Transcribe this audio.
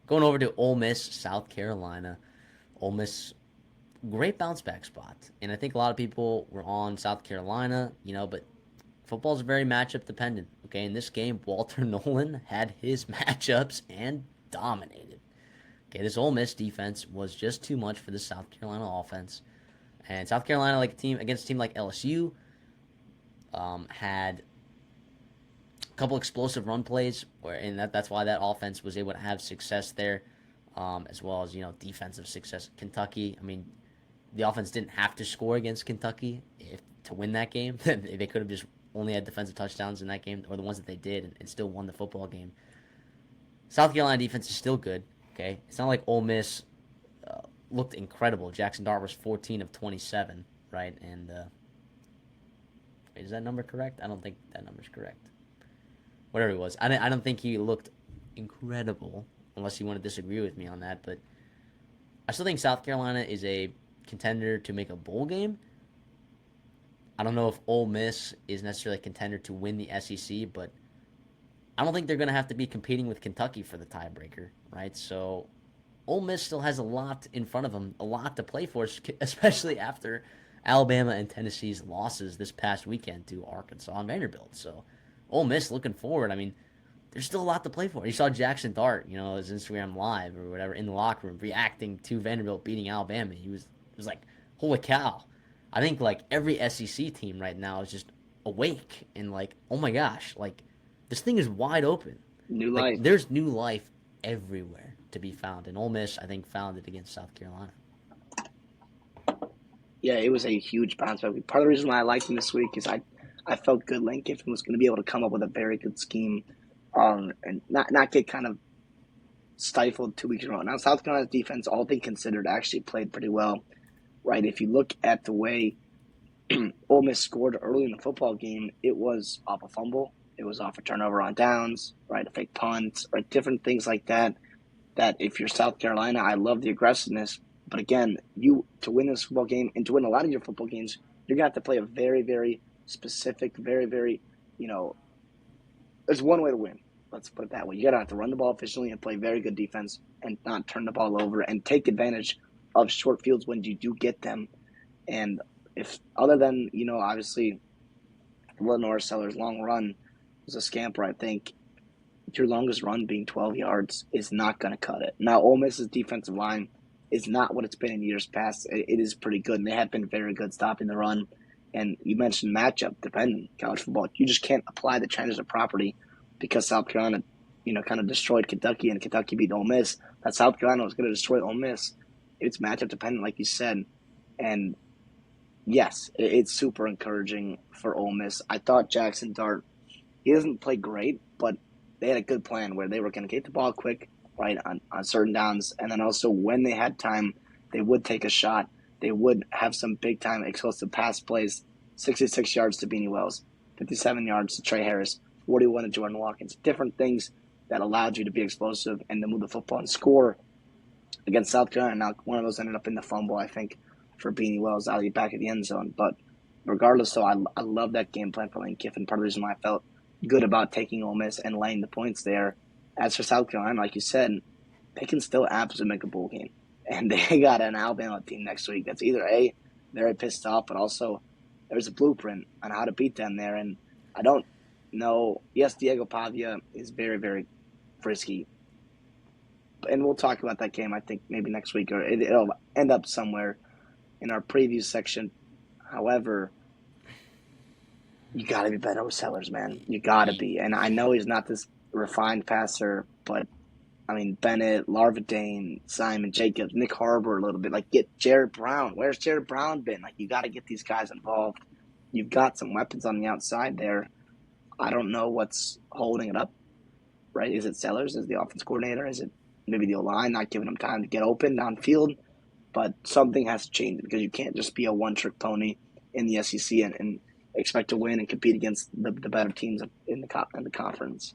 Going over to Ole Miss, South Carolina. Ole Miss, great bounce back spot. And I think a lot of people were on South Carolina, but football's very matchup dependent. Okay, in this game, Walter Nolan had his matchups and dominated. Okay, this Ole Miss defense was just too much for the South Carolina offense. And South Carolina, like a team against a team like LSU, had a couple explosive run plays, and that's why that offense was able to have success there, as well as defensive success. Kentucky, I mean, the offense didn't have to score against Kentucky to win that game. They could have just only had defensive touchdowns in that game, or the ones that they did, and still won the football game. South Carolina defense is still good. Okay, it's not like Ole Miss looked incredible. Jackson Dart was 14 of 27, right? And is that number correct? I don't think that number's correct. Whatever it was, I don't think he looked incredible, unless you want to disagree with me on that. But I still think South Carolina is a contender to make a bowl game. I don't know if Ole Miss is necessarily a contender to win the SEC, but I don't think they're going to have to be competing with Kentucky for the tiebreaker, right? So Ole Miss still has a lot in front of them, a lot to play for, especially after Alabama and Tennessee's losses this past weekend to Arkansas and Vanderbilt. So Ole Miss looking forward. I mean, there's still a lot to play for. You saw Jackson Dart, his Instagram live or whatever in the locker room reacting to Vanderbilt beating Alabama. He was like, holy cow. I think like every SEC team right now is just awake and like, oh my gosh, like this thing is wide open. New Like life. there's new life everywhere to be found. And Ole Miss, I think, found it against South Carolina. Yeah, it was a huge bounce back. Part of the reason why I liked him this week is I felt good Lane Kiffin was going to be able to come up with a very good scheme, and not get kind of stifled 2 weeks in a row. Now, South Carolina's defense, all things considered, actually played pretty well, right? If you look at the way Ole Miss scored early in the football game, it was off a fumble, it was off a turnover on downs, right? A fake punt, or different things like that. That if you're South Carolina, I love the aggressiveness. But again, you to win this football game and to win a lot of your football games, you're gonna have to play a very, very specific, very, very, you know, there's one way to win. Let's put it that way. You gotta have to run the ball efficiently and play very good defense and not turn the ball over and take advantage of short fields when you do get them. And if other than, obviously Lenore Sellers' long run was a scamper, I think your longest run being 12 yards is not going to cut it. Now, Ole Miss's defensive line is not what it's been in years past. It is pretty good, and they have been very good stopping the run. And you mentioned matchup dependent college football. You just can't apply the transfer property because South Carolina, kind of destroyed Kentucky and Kentucky beat Ole Miss. That South Carolina was going to destroy Ole Miss. It's matchup dependent, like you said. And yes, it's super encouraging for Ole Miss. I thought Jackson Dart, he doesn't play great, but they had a good plan where they were going to get the ball quick, right, on certain downs. And then also when they had time, they would take a shot. They would have some big-time explosive pass plays, 66 yards to Beanie Wells, 57 yards to Trey Harris, 41 to Jordan Watkins. Different things that allowed you to be explosive and to move the football and score against South Carolina. Now, one of those ended up in the fumble, I think, for Beanie Wells out of the back of the end zone. But regardless, so I love that game plan for Lane Kiffin. Part of the reason why I felt good about taking Ole Miss and laying the points there. As for South Carolina, like you said, they can still absolutely make a bowl game. And they got an Alabama team next week that's either A, very pissed off, but also there's a blueprint on how to beat them there. And I don't know. Yes, Diego Pavia is very, very frisky. And we'll talk about that game, I think, maybe next week, or it'll end up somewhere in our preview section. However, you got to be better with Sellers, man. You got to be. And I know he's not this refined passer, but, I mean, Bennett, Larvadane, Simon Jacobs, Nick Harbor a little bit. Like, get Jared Brown. Where's Jared Brown been? Like, you got to get these guys involved. You've got some weapons on the outside there. I don't know what's holding it up, right? Is it Sellers as the offense coordinator? Is it maybe the O-line not giving them time to get open downfield? But something has to change because you can't just be a one-trick pony in the SEC and expect to win and compete against the better teams in the conference.